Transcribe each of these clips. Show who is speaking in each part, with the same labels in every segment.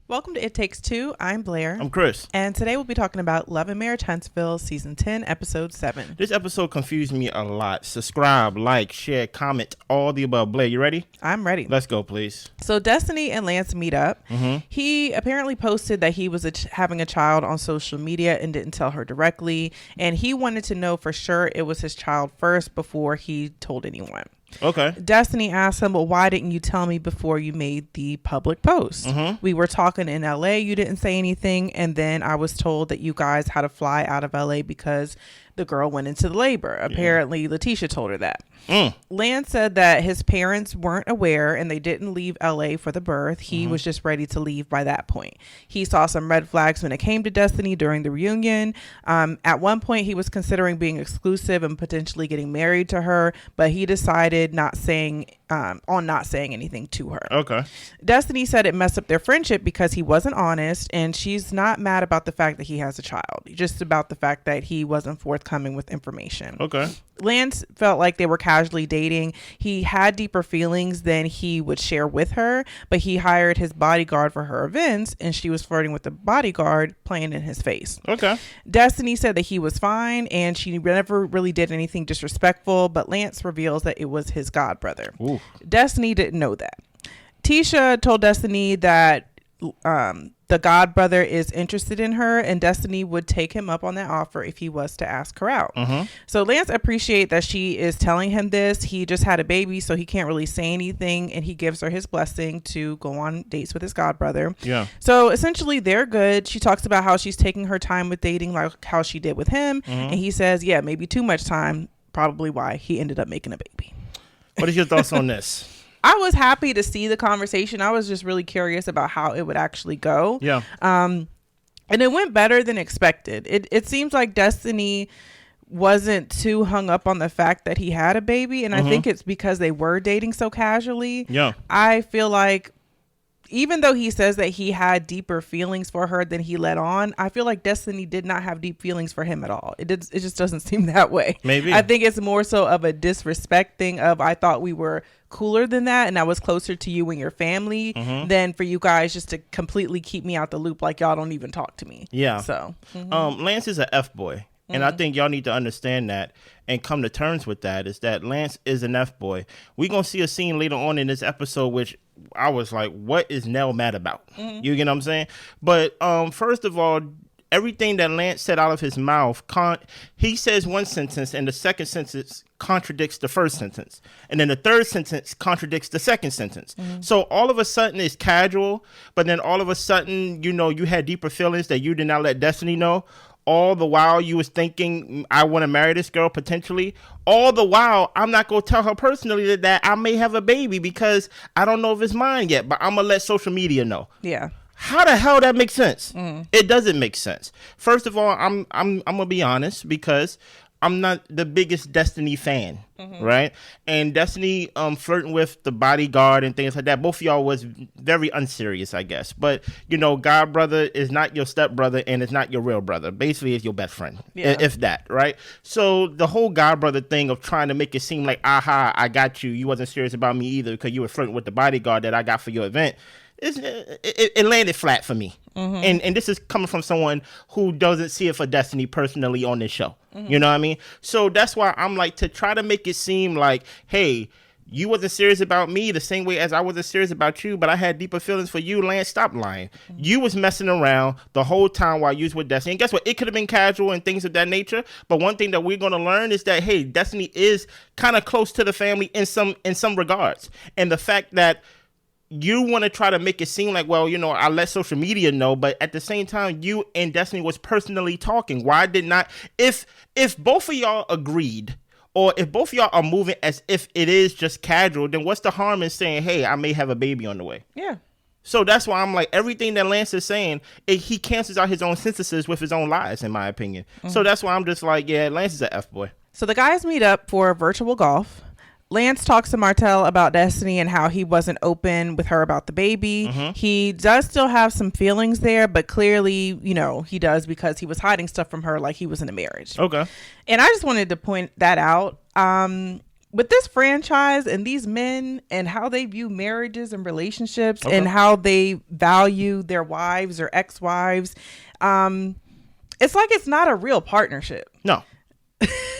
Speaker 1: Welcome to It Takes Two. I'm Blair.
Speaker 2: I'm Chris.
Speaker 1: And today we'll be talking about Love and Marriage Huntsville, Season 10, Episode 7.
Speaker 2: This episode confused me a lot. Subscribe, like, share, comment, all the above. Blair, you ready?
Speaker 1: I'm ready.
Speaker 2: Let's go, please.
Speaker 1: So Destiny and Lance meet up. He apparently posted that he was having a child on social media and didn't tell her directly. And he wanted to know for sure it was his child first before he told anyone.
Speaker 2: Okay.
Speaker 1: Destiny asked him, well, why didn't you tell me before you made the public post? We were talking in LA. You didn't say anything. And then I was told that you guys had to fly out of LA because the girl went into labor. Apparently, Latisha told her that. Lance said that his parents weren't aware and they didn't leave LA for the birth. He was just ready to leave by that point. He saw some red flags when it came to Destiny during the reunion. At one point, he was considering being exclusive and potentially getting married to her, but he decided not saying anything to her.
Speaker 2: Okay.
Speaker 1: Destiny said it messed up their friendship because he wasn't honest, and she's not mad about the fact that he has a child, just about the fact that he wasn't forthcoming with information.
Speaker 2: Okay.
Speaker 1: Lance felt like they were casually dating. He had deeper feelings than he would share with her, but he hired his bodyguard for her events, and she was flirting with the bodyguard, playing in his face.
Speaker 2: Okay.
Speaker 1: Destiny said that he was fine, and she never really did anything disrespectful, but Lance reveals that it was his godbrother.
Speaker 2: Ooh.
Speaker 1: Destiny didn't know that. Trisha told Destiny that the godbrother is interested in her, and Destiny would take him up on that offer if he was to ask her out. So Lance appreciates that she is telling him this. He just had a baby, so he can't really say anything, and he gives her his blessing to go on dates with his godbrother.
Speaker 2: Yeah.
Speaker 1: So essentially, they're good. She talks about how she's taking her time with dating, like how she did with him, and he says, yeah, maybe too much time, probably why he ended up making a baby.
Speaker 2: What is your thoughts on this?
Speaker 1: I was happy to see the conversation. I was just really curious about how it would actually go.
Speaker 2: Yeah.
Speaker 1: And it went better than expected. It seems like Destiny wasn't too hung up on the fact that he had a baby. And I think it's because they were dating so casually.
Speaker 2: Yeah.
Speaker 1: I feel like even though he says that he had deeper feelings for her than he let on, I feel like Destiny did not have deep feelings for him at all. It just doesn't seem that way.
Speaker 2: Maybe.
Speaker 1: I think it's more so of a disrespect thing of, I thought we were cooler than that and I was closer to you and your family than for you guys just to completely keep me out the loop, like y'all don't even talk to me.
Speaker 2: Yeah.
Speaker 1: So
Speaker 2: Lance is an F-boy. And I think y'all need to understand that and come to terms with that, is that Lance is an F-boy. We're going to see a scene later on in this episode, which I was like, what is Nell mad about? You get what I'm saying? But first of all, everything that Lance said out of his mouth, he says one sentence and the second sentence contradicts the first sentence. And then the third sentence contradicts the second sentence. So all of a sudden it's casual, but then all of a sudden, you know, you had deeper feelings that you did not let Destiny know. All the while you was thinking, I want to marry this girl potentially. All the while, I'm not going to tell her personally that I may have a baby because I don't know if it's mine yet, but I'm going to let social media know.
Speaker 1: yeah.
Speaker 2: How the hell that makes sense? It doesn't make sense. First of all, I'm going to be honest because I'm not the biggest Destiny fan, right? And Destiny flirting with the bodyguard and things like that, both of y'all was very unserious, I guess. But, you know, god brother is not your stepbrother and it's not your real brother. Basically, it's your best friend, if that, right? So the whole god brother thing of trying to make it seem like, aha, I got you. You wasn't serious about me either because you were flirting with the bodyguard that I got for your event. It landed flat for me. And this is coming from someone who doesn't see it for Destiny personally on this show. You know what I mean? So that's why I'm like, to try to make it seem like, hey, you wasn't serious about me the same way as I wasn't serious about you, but I had deeper feelings for you. Lance, stop lying. You was messing around the whole time while you was with Destiny. And guess what? It could have been casual and things of that nature. But one thing that we're going to learn is that, hey, Destiny is kind of close to the family in some regards. And the fact that you want to try to make it seem like, well, you know, I let social media know, but at the same time, you and Destiny was personally talking. Why did not, if both of y'all agreed, or if both of y'all are moving as if it is just casual, then what's the harm in saying, hey, I may have a baby on the way?
Speaker 1: Yeah.
Speaker 2: So that's why I'm like, everything that Lance is saying, he cancels out his own synthesis with his own lies, in my opinion. So that's why I'm just like, yeah, Lance is an F-boy.
Speaker 1: So the guys meet up for virtual golf. Lance talks to Martell about Destiny and how he wasn't open with her about the baby. He does still have some feelings there, but clearly, you know, he does because he was hiding stuff from her like he was in a marriage.
Speaker 2: Okay.
Speaker 1: And I just wanted to point that out. with this franchise and these men and how they view marriages and relationships
Speaker 2: Okay.
Speaker 1: and how they value their wives or ex-wives, it's like it's not a real partnership.
Speaker 2: No.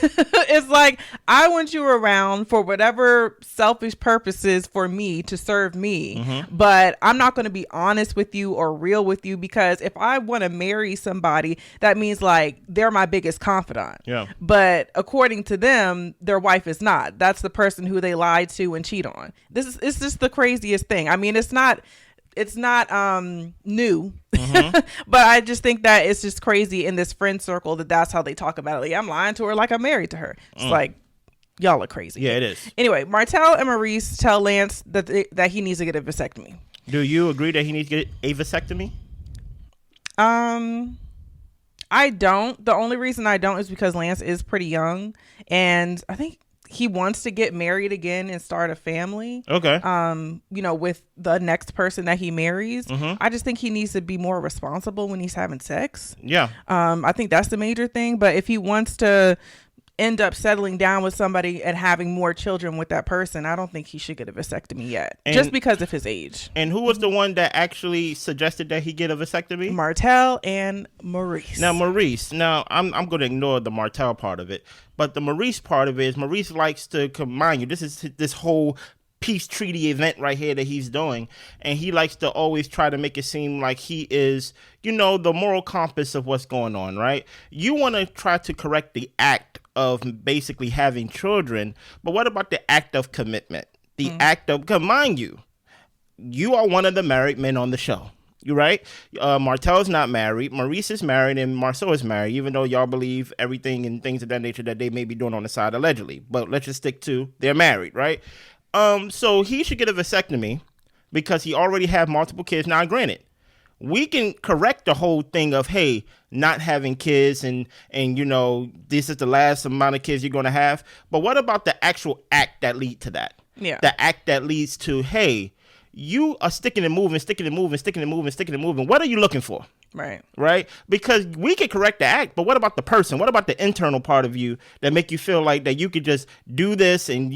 Speaker 1: It's like, I want you around for whatever selfish purposes for me to serve me, but I'm not going to be honest with you or real with you, because if I want to marry somebody, that means like they're my biggest confidant.
Speaker 2: Yeah.
Speaker 1: But according to them, their wife is not. That's the person who they lied to and cheat on. It's just the craziest thing. I mean, it's not new, but I just think that it's just crazy in this friend circle that's how they talk about it. Like, I'm lying to her like I'm married to her. It's like, y'all are crazy.
Speaker 2: Yeah, it is.
Speaker 1: Anyway, Martell and Maurice tell Lance that he needs to get a vasectomy.
Speaker 2: Do you agree that he needs to get a vasectomy?
Speaker 1: I don't. The only reason I don't is because Lance is pretty young, and I think he wants to get married again and start a family.
Speaker 2: Okay.
Speaker 1: With the next person that he marries. I just think he needs to be more responsible when he's having sex.
Speaker 2: Yeah.
Speaker 1: I think that's the major thing. But if he wants to end up settling down with somebody and having more children with that person, I don't think he should get a vasectomy yet, just because of his age.
Speaker 2: And who was the one that actually suggested that he get a vasectomy?
Speaker 1: Martell and Maurice.
Speaker 2: Now, Maurice. Now, I'm going to ignore the Martell part of it, but the Maurice part of it is Maurice likes to mind you. This is this whole peace treaty event right here that he's doing, and he likes to always try to make it seem like he is, the moral compass of what's going on, right? You want to try to correct the act of basically having children, but what about the act of commitment? The act of, mind you are one of the married men on the show. You right? Martell's not married. Maurice is married, and Marsau is married, even though y'all believe everything and things of that nature that they may be doing on the side allegedly. But let's just stick to they're married, right? So he should get a vasectomy because he already have multiple kids. Now, granted, we can correct the whole thing of, hey, not having kids and this is the last amount of kids you're going to have. But what about the actual act that lead to that?
Speaker 1: Yeah.
Speaker 2: The act that leads to, hey, you are sticking and moving. What are you looking for? Right? Because we can correct the act, but what about the person? What about the internal part of you that make you feel like that you could just do this and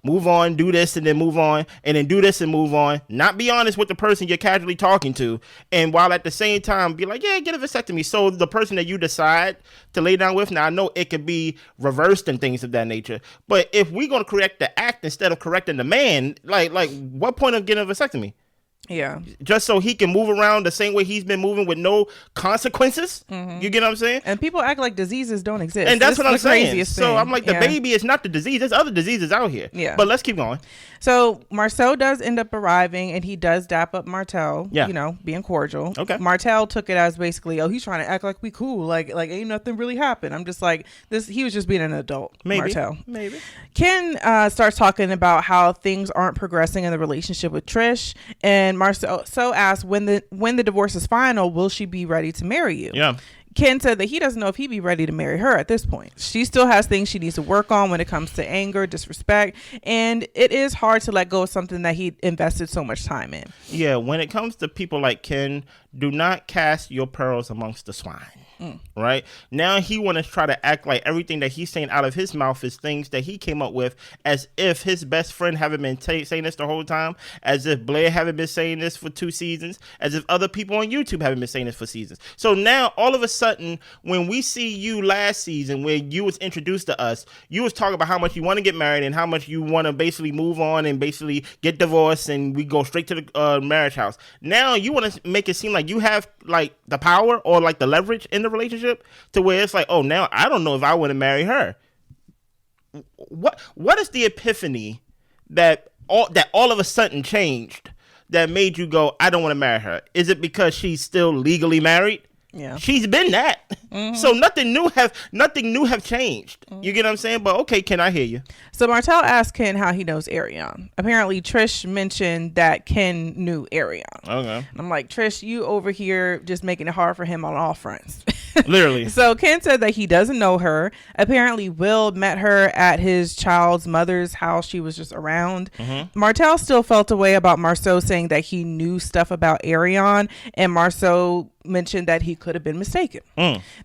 Speaker 2: move on, do this and then move on, and then do this and move on, not be honest with the person you're casually talking to, and while at the same time be like, yeah, get a vasectomy. So the person that you decide to lay down with, now I know it could be reversed and things of that nature, but if we're going to correct the act instead of correcting the man, like what point of getting a vasectomy?
Speaker 1: Yeah.
Speaker 2: Just so he can move around the same way he's been moving with no consequences. You get what I'm saying?
Speaker 1: And people act like diseases don't exist.
Speaker 2: And that's what I'm saying.
Speaker 1: So
Speaker 2: I'm like, the baby is not the disease. There's other diseases out here.
Speaker 1: Yeah.
Speaker 2: But let's keep going.
Speaker 1: So Marsau does end up arriving, and he does dap up Martell, being cordial.
Speaker 2: Okay.
Speaker 1: Martell took it as basically, he's trying to act like we cool. Like ain't nothing really happened. I'm just like, he was just being an adult.
Speaker 2: Maybe.
Speaker 1: Martell.
Speaker 2: Maybe.
Speaker 1: Ken starts talking about how things aren't progressing in the relationship with Trish, and Marsau asks, when the divorce is final, will she be ready to marry you?
Speaker 2: Yeah.
Speaker 1: Ken said that he doesn't know if he'd be ready to marry her at this point. She still has things she needs to work on when it comes to anger, disrespect, and it is hard to let go of something that he invested so much time in.
Speaker 2: Yeah, when it comes to people like Ken, do not cast your pearls amongst the swine. Right now he want to try to act like everything that he's saying out of his mouth is things that he came up with, as if his best friend haven't been saying this the whole time, as if Blair haven't been saying this for 2 seasons, as if other people on YouTube haven't been saying this for seasons. So now all of a sudden, when we see you last season, where you was introduced to us, you was talking about how much you want to get married and how much you want to basically move on and basically get divorced and we go straight to the marriage house. Now you want to make it seem like you have like the power or like the leverage in the relationship to where it's like, oh, now I don't know if I want to marry her. What is the epiphany that all of a sudden changed that made you go, I don't want to marry her? Is it because she's still legally married?
Speaker 1: Yeah,
Speaker 2: she's been that. So nothing new have changed. You get what I'm saying? But okay, Ken, I hear you.
Speaker 1: So Martell asked Ken how he knows Arion. Apparently Trish mentioned that Ken knew Arion.
Speaker 2: Okay.
Speaker 1: And I'm like, Trish, you over here just making it hard for him on all fronts.
Speaker 2: Literally.
Speaker 1: So Ken said that he doesn't know her. Apparently Will met her at his child's mother's house. She was just around. Martell still felt a way about Marsau saying that he knew stuff about Arion, and Marsau mentioned that he could have been mistaken.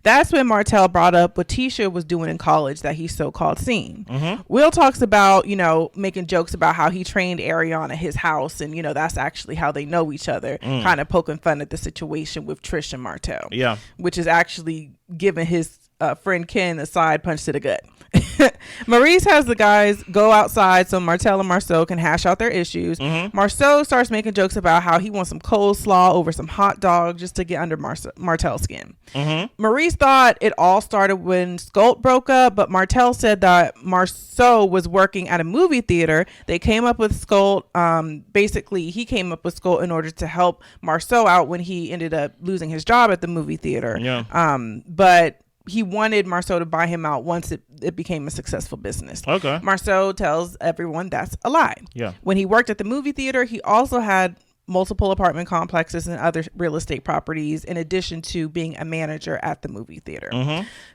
Speaker 1: That's when Martell brought up what Trisha was doing in college that he so-called seen. Will talks about, making jokes about how he trained Ariana at his house, and that's actually how they know each other, kind of poking fun at the situation with Trish and Martell, which is actually giving his friend Ken a side punch to the gut. Maurice has the guys go outside so Martell and Marsau can hash out their issues. Marsau starts making jokes about how he wants some coleslaw over some hot dog just to get under Martell's skin. Maurice thought it all started when Scolt broke up, but Martell said that Marsau was working at a movie theater. They came up with Scolt. Basically, he came up with Scolt in order to help Marsau out when he ended up losing his job at the movie theater. But he wanted Marsau to buy him out once it became a successful business. Marsau tells everyone that's a lie. When he worked at the movie theater, he also had multiple apartment complexes and other real estate properties in addition to being a manager at the movie theater.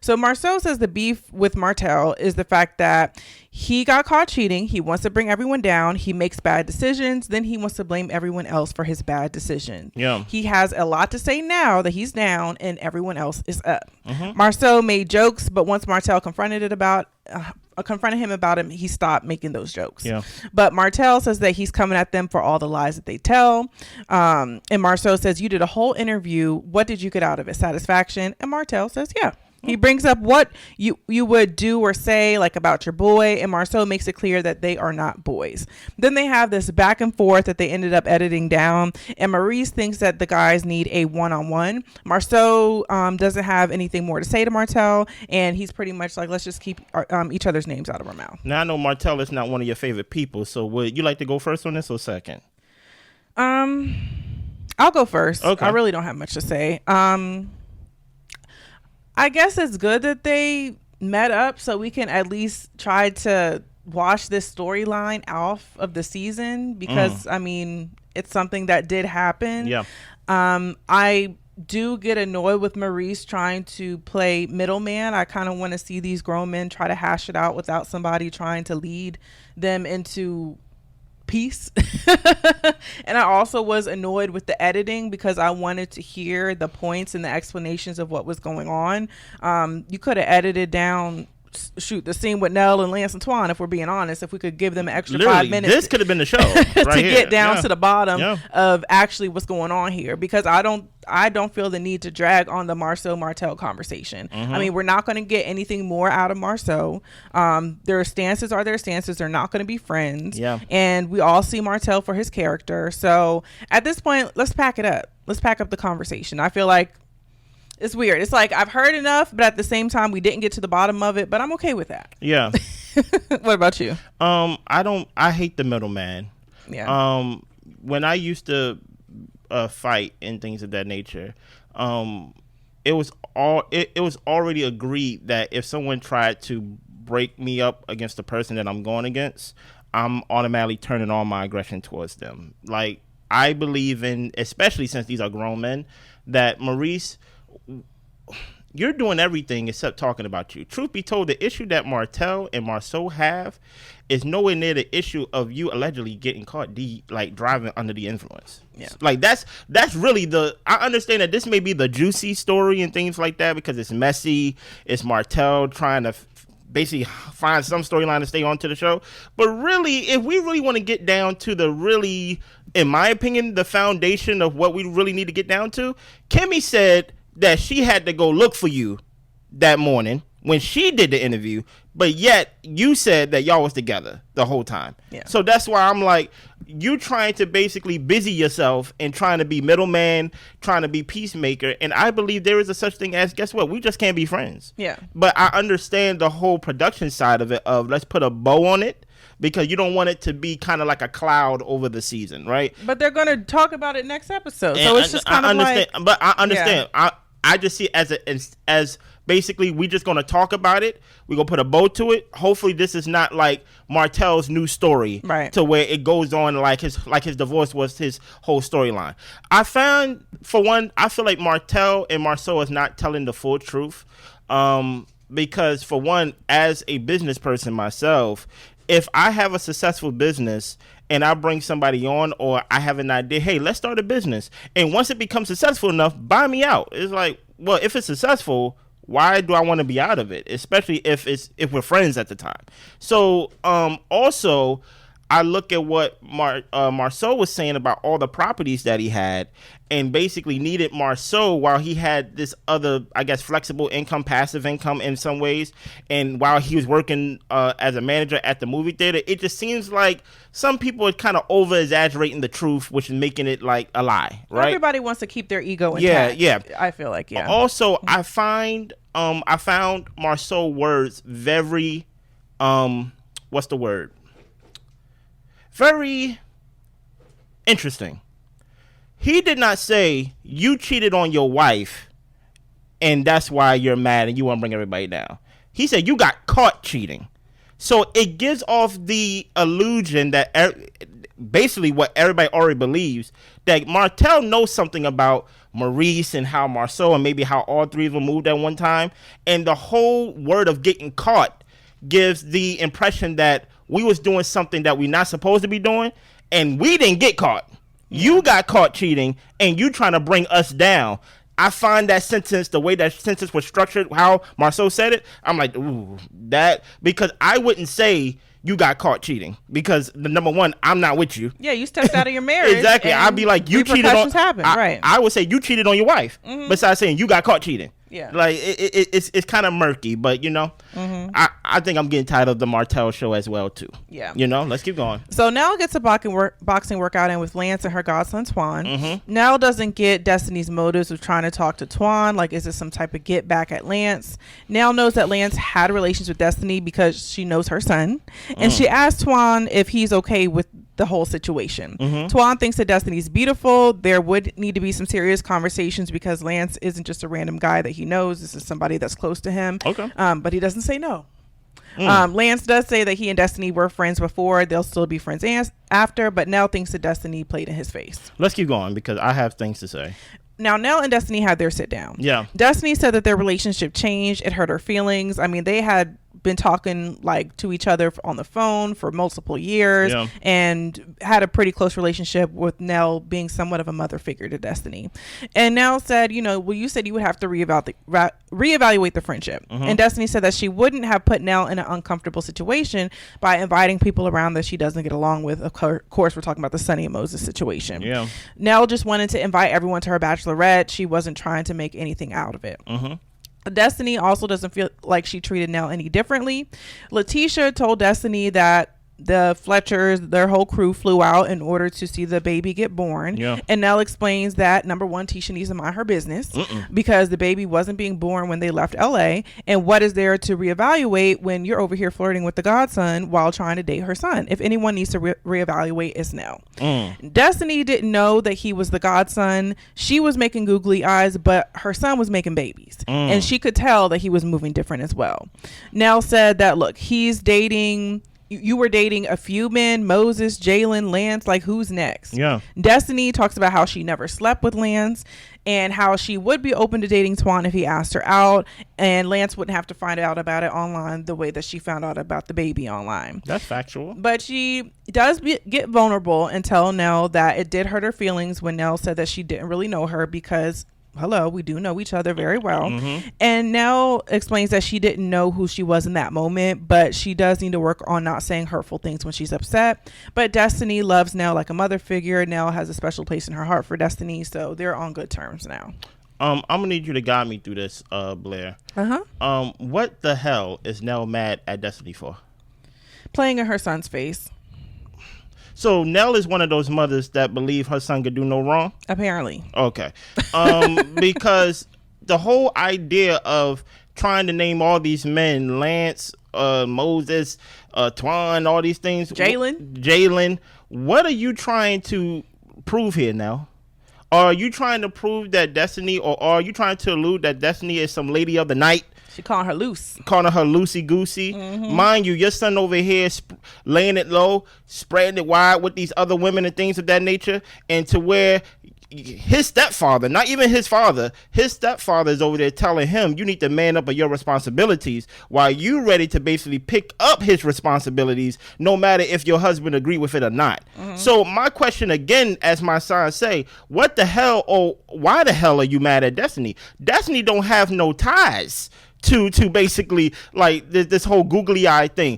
Speaker 1: So Marsau says the beef with Martell is the fact that he got caught cheating. He wants to bring everyone down. He makes bad decisions. Then he wants to blame everyone else for his bad decision. He has a lot to say now that he's down and everyone else is up. Marsau made jokes, but once Martell confronted him about him, he stopped making those jokes. But Martell says that he's coming at them for all the lies that they tell. And Marsau says, you did a whole interview. What did you get out of it? Satisfaction? And Martell says, yeah. He brings up what you would do or say, like about your boy, and Marsau makes it clear that they are not boys. Then they have this back and forth that they ended up editing down, and Maurice thinks that the guys need a one-on-one. Marsau doesn't have anything more to say to Martell, and he's pretty much like, let's just keep each other's names out of our mouth.
Speaker 2: Now, I know Martell is not one of your favorite people, so would you like to go first on this or second?
Speaker 1: I'll go first. I really don't have much to say. I guess it's good that they met up so we can at least try to wash this storyline off of the season because, I mean, it's something that did happen. I do get annoyed with Maurice trying to play middleman. I kind of want to see these grown men try to hash it out without somebody trying to lead them into peace. And I also was annoyed with the editing because I wanted to hear the points and the explanations of what was going on. You could have edited down the scene with Nell and Lance and Twan, if we're being honest. If we could give them an extra 5 minutes,
Speaker 2: this could have been the show
Speaker 1: to get down to the bottom of actually what's going on here, because I don't feel the need to drag on the Marsau Martell conversation. I mean, we're not going to get anything more out of Marsau. Their stances are their stances. They're not going to be friends. And we all see Martell for his character. So at this point, let's pack it up. Let's pack up the conversation. I feel like it's weird. It's like I've heard enough, but at the same time, we didn't get to the bottom of it. But I'm okay with that. What about you?
Speaker 2: I hate the middleman. When I used to fight and things of that nature, it was already agreed that if someone tried to break me up against the person that I'm going against, I'm automatically turning on my aggression towards them. Like, I believe in, especially since these are grown men, that Maurice, you're doing everything except talking about you. Truth be told, the issue that Martell and Marsau have is nowhere near the issue of you allegedly getting caught driving under the influence. Like that's really I understand that this may be the juicy story and things like that because it's messy. It's Martell trying to basically find some storyline to stay on to the show. But really, if we really want to get down to in my opinion, the foundation of what we really need to get down to, Kimmi said that she had to go look for you that morning when she did the interview, but yet you said that y'all was together the whole time. So that's why I'm like, you trying to basically busy yourself and trying to be middleman, trying to be peacemaker. And I believe there is a such thing as, guess what? We just can't be friends. But I understand the whole production side of it, of let's put a bow on it, because you don't want it to be kind of like a cloud over the season, right?
Speaker 1: But they're going to talk about it next episode. So it's just kind of like...
Speaker 2: But I understand. I just see it as basically we just going to talk about it. We're going to put a bow to it. Hopefully this is not like Martell's new story,
Speaker 1: right,
Speaker 2: to where it goes on like his divorce was his whole storyline. I found, for one, I feel like Martell and Marsau is not telling the full truth. Because for one, as a business person myself, if I have a successful business and I bring somebody on, or I have an idea, hey, let's start a business. And once it becomes successful enough, buy me out. It's like, well, if it's successful, why do I want to be out of it? Especially if we're friends at the time. So also, I look at what Marsau was saying about all the properties that he had, and basically needed Marsau while he had this other, I guess, flexible income, passive income in some ways. And while he was working as a manager at the movie theater, it just seems like some people are kind of over exaggerating the truth, which is making it like a lie, right?
Speaker 1: Everybody wants to keep their ego intact.
Speaker 2: Yeah.
Speaker 1: I feel like, yeah.
Speaker 2: Also, I found Marsau words very, what's the word? Very interesting. He did not say you cheated on your wife and that's why you're mad and you want to bring everybody down. He said you got caught cheating. So it gives off the illusion that basically what everybody already believes, that Martell knows something about Maurice and how Marsau and maybe how all three of them moved at one time. And the whole word of getting caught gives the impression that we was doing something that we're not supposed to be doing, and we didn't get caught. You got caught cheating, and you trying to bring us down. I find that sentence, the way that sentence was structured, how Marsau said it, I'm like, ooh, that, because I wouldn't say you got caught cheating, because the number one, I'm not with you.
Speaker 1: Yeah, you stepped out of your marriage.
Speaker 2: Exactly. I'd be like, you cheated on.
Speaker 1: Happen, right.
Speaker 2: I would say you cheated on your wife. Besides saying you got caught cheating.
Speaker 1: Yeah.
Speaker 2: Like it's kind of murky, but I think I'm getting tired of the Martell show as well too.
Speaker 1: Yeah.
Speaker 2: Let's keep going.
Speaker 1: So Nell gets a boxing workout in with Lance and her godson Twan. Nell doesn't get Destiny's motives of trying to talk to Twan. Like, is this some type of get back at Lance? Nell knows that Lance had relations with Destiny because she knows her son, and she asked Twan if he's okay with the whole situation. Twan thinks that Destiny's beautiful. There would need to be some serious conversations because Lance isn't just a random guy that he knows. This is somebody that's close to him.
Speaker 2: Okay.
Speaker 1: But he doesn't say no. Lance does say that he and Destiny were friends before. They'll still be friends after, but Nell thinks that Destiny played in his face.
Speaker 2: Let's keep going because I have things to say.
Speaker 1: Now, Nell and Destiny had their sit down.
Speaker 2: Yeah.
Speaker 1: Destiny said that their relationship changed. It hurt her feelings. I mean, they had been talking like to each other on the phone for multiple years and had a pretty close relationship, with Nell being somewhat of a mother figure to Destiny. And Nell said, well, you said you would have to reevaluate the friendship. And Destiny said that she wouldn't have put Nell in an uncomfortable situation by inviting people around that she doesn't get along with. Of course, we're talking about the Sonny and Moses situation.
Speaker 2: Yeah.
Speaker 1: Nell just wanted to invite everyone to her bachelorette. She wasn't trying to make anything out of it. Destiny also doesn't feel like she treated Nell any differently. Latisha told Destiny that the Fletchers, their whole crew, flew out in order to see the baby get born.
Speaker 2: Yeah.
Speaker 1: And Nell explains that, number one, Tisha needs to mind her business because the baby wasn't being born when they left LA. And what is there to reevaluate when you're over here flirting with the godson while trying to date her son? If anyone needs to reevaluate, it's Nell. Destiny didn't know that he was the godson. She was making googly eyes, but her son was making babies. And she could tell that he was moving different as well. Nell said that, look, he's dating... You were dating a few men, Moses, Jalen, Lance, like who's next?
Speaker 2: Yeah.
Speaker 1: Destiny talks about how she never slept with Lance and how she would be open to dating Twan if he asked her out, and Lance wouldn't have to find out about it online the way that she found out about the baby online.
Speaker 2: That's factual.
Speaker 1: But she does get vulnerable and tell Nell that it did hurt her feelings when Nell said that she didn't really know her because... hello, we do know each other very well. And Nell explains that she didn't know who she was in that moment, but she does need to work on not saying hurtful things when she's upset. But Destiny loves Nell like a mother figure. Nell has a special place in her heart for Destiny, so they're on good terms now.
Speaker 2: I'm gonna need you to guide me through this, Blair. What the hell is Nell mad at Destiny for?
Speaker 1: Playing in her son's face.
Speaker 2: So Nell is one of those mothers that believe her son could do no wrong?
Speaker 1: Apparently.
Speaker 2: Okay. Because the whole idea of trying to name all these men, Lance, Moses, Twan, all these things. Jalen. What are you trying to prove here now? Are you trying to prove that Destiny, or are you trying to allude that Destiny is some lady of the night?
Speaker 1: She calling her loose.
Speaker 2: Calling her loosey-goosey. Mind you, your son over here laying it low, spreading it wide with these other women and things of that nature, and to where his stepfather, not even his father, his stepfather is over there telling him, you need to man up of your responsibilities, while you ready to basically pick up his responsibilities, no matter if your husband agree with it or not. So my question again, as my son say, what the hell, or why the hell are you mad at Destiny? Destiny don't have no ties to basically like this whole googly eye thing.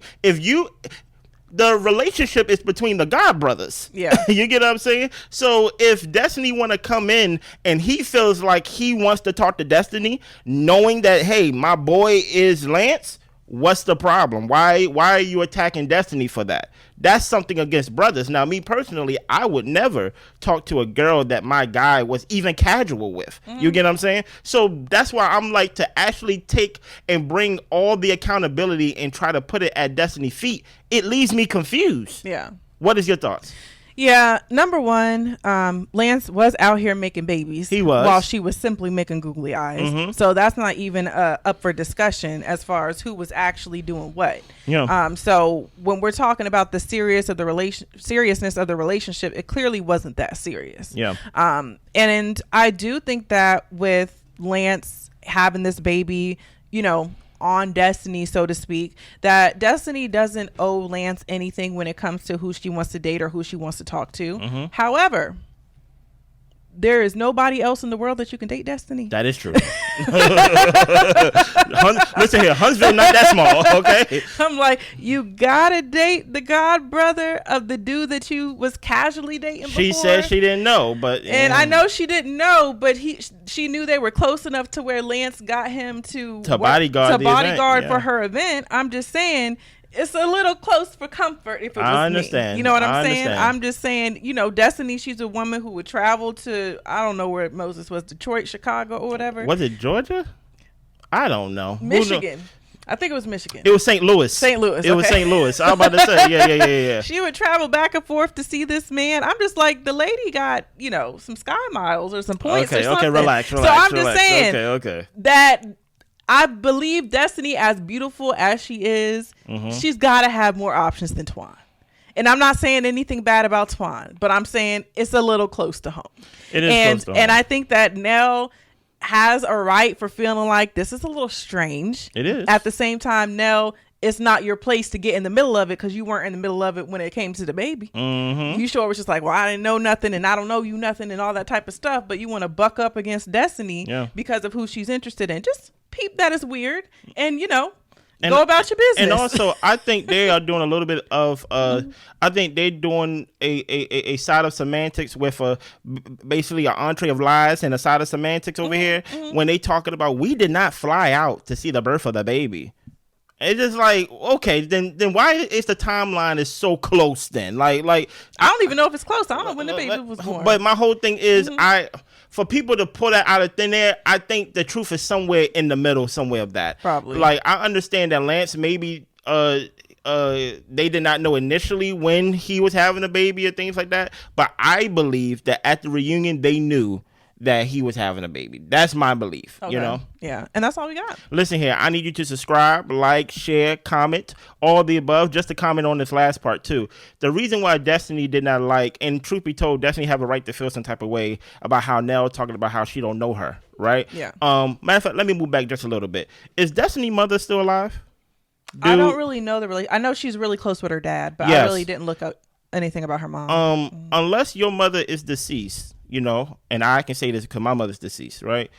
Speaker 2: The relationship is between the God brothers.
Speaker 1: Yeah.
Speaker 2: You get what I'm saying? So if Destiny want to come in and he feels like he wants to talk to Destiny, knowing that, hey, my boy is Lance, what's the problem? Why are you attacking Destiny for that? That's something against brothers. Now, me personally, I would never talk to a girl that my guy was even casual with. You get what I'm saying? So that's why I'm like, to actually take and bring all the accountability and try to put it at Destiny's feet, it leaves me confused.
Speaker 1: Yeah.
Speaker 2: What is your thoughts?
Speaker 1: Yeah, number one, Lance was out here making babies.
Speaker 2: He was.
Speaker 1: While she was simply making googly eyes. So that's not even up for discussion as far as who was actually doing what.
Speaker 2: Yeah.
Speaker 1: So when we're talking about the seriousness of the relationship, it clearly wasn't that serious.
Speaker 2: Yeah.
Speaker 1: And I do think that with Lance having this baby, you know, on Destiny, so to speak, that Destiny doesn't owe Lance anything when it comes to who she wants to date or who she wants to talk to. However, there is nobody else in the world that you can date, Destiny.
Speaker 2: That is true. Listen here, Huntsville not that small, okay?
Speaker 1: I'm like, you gotta date the god brother of the dude that you was casually dating before.
Speaker 2: She said she didn't know, but...
Speaker 1: And I know she didn't know, but she knew they were close enough to where Lance got him to bodyguard for her event. I'm just saying... It's a little close for comfort if it was
Speaker 2: I understand.
Speaker 1: me. You know what I'm saying?
Speaker 2: Understand.
Speaker 1: I'm just saying, you know, Destiny, she's a woman who would travel to, I don't know where Moses was, Detroit, Chicago, or whatever.
Speaker 2: Was it Georgia? I don't know.
Speaker 1: Michigan. I think it was Michigan.
Speaker 2: It was St. Louis. It was St. Louis. I was about to say, yeah.
Speaker 1: She would travel back and forth to see this man. I'm just like, the lady got, you know, some sky miles or some points or something.
Speaker 2: Okay, relax.
Speaker 1: So I'm just saying
Speaker 2: okay.
Speaker 1: that I believe Destiny, as beautiful as she is, she's got to have more options than Twan. And I'm not saying anything bad about Twan, but I'm saying it's a little close to home.
Speaker 2: It is close to home.
Speaker 1: And I think that Nell has a right for feeling like this is a little strange.
Speaker 2: It is.
Speaker 1: At the same time, Nell, it's not your place to get in the middle of it because you weren't in the middle of it when it came to the baby. You sure was just like, well, I didn't know nothing and I don't know you nothing and all that type of stuff, but you want to buck up against Destiny because of who she's interested in. Just peep that is weird and, you know, go about your business.
Speaker 2: And also, I think they are doing a little bit of, I think they're doing a side of semantics with basically an entree of lies and a side of semantics over here when they talking about, we did not fly out to see the birth of the baby. It's just like, okay, then why is the timeline is so close then? Like
Speaker 1: I don't even know if it's close. I don't know when the baby was born.
Speaker 2: But my whole thing is for people to pull that out of thin air, I think the truth is somewhere in the middle, somewhere of that.
Speaker 1: Probably.
Speaker 2: Like, I understand that Lance maybe they did not know initially when he was having a baby or things like that, but I believe that at the reunion they knew that he was having a baby. That's my belief, you know?
Speaker 1: Yeah, and that's all we got.
Speaker 2: Listen here, I need you to subscribe, like, share, comment, all the above. Just to comment on this last part, too. The reason why Destiny did not like, and truth be told, Destiny have a right to feel some type of way about how Nell talking about how she don't know her, right?
Speaker 1: Yeah.
Speaker 2: Matter of fact, let me move back just a little bit. Is Destiny's mother still alive?
Speaker 1: I don't really know I know she's really close with her dad, but I really didn't look up anything about her mom.
Speaker 2: Unless your mother is deceased, you know, and I can say this because my mother's deceased, right?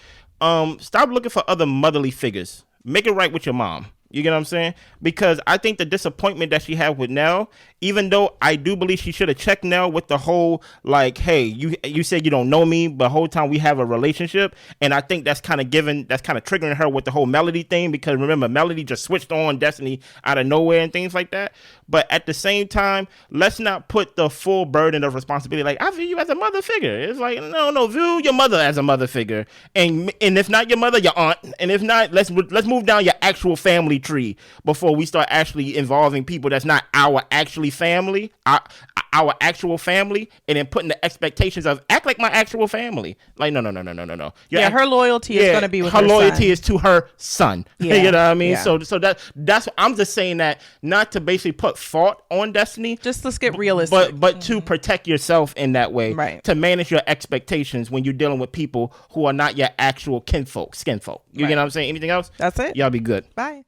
Speaker 2: Stop looking for other motherly figures. Make it right with your mom. You get what I'm saying? Because I think the disappointment that she had with Nell, even though I do believe she should have checked Nell with the whole, like, hey, you said you don't know me, but the whole time we have a relationship. And I think that's kind of triggering her with the whole Melody thing, because remember, Melody just switched on Destiny out of nowhere and things like that. But at the same time, let's not put the full burden of responsibility. Like, I view you as a mother figure. It's like, no, view your mother as a mother figure. And if not your mother, your aunt. And if not, let's move down your actual family tree before we start actually involving people that's not our actually family, our actual family, and then putting the expectations of act like my actual family. Like, no.
Speaker 1: Her loyalty is going to be with
Speaker 2: her loyalty
Speaker 1: son.
Speaker 2: is to her son.
Speaker 1: Yeah.
Speaker 2: You know what I mean?
Speaker 1: Yeah.
Speaker 2: So that's I'm just saying that not to basically put fault on Destiny.
Speaker 1: Just let's get realistic.
Speaker 2: But to protect yourself in that way.
Speaker 1: Right.
Speaker 2: To manage your expectations when you're dealing with people who are not your actual skin folk. You get what I'm saying? Anything else?
Speaker 1: That's it.
Speaker 2: Y'all be good.
Speaker 1: Bye.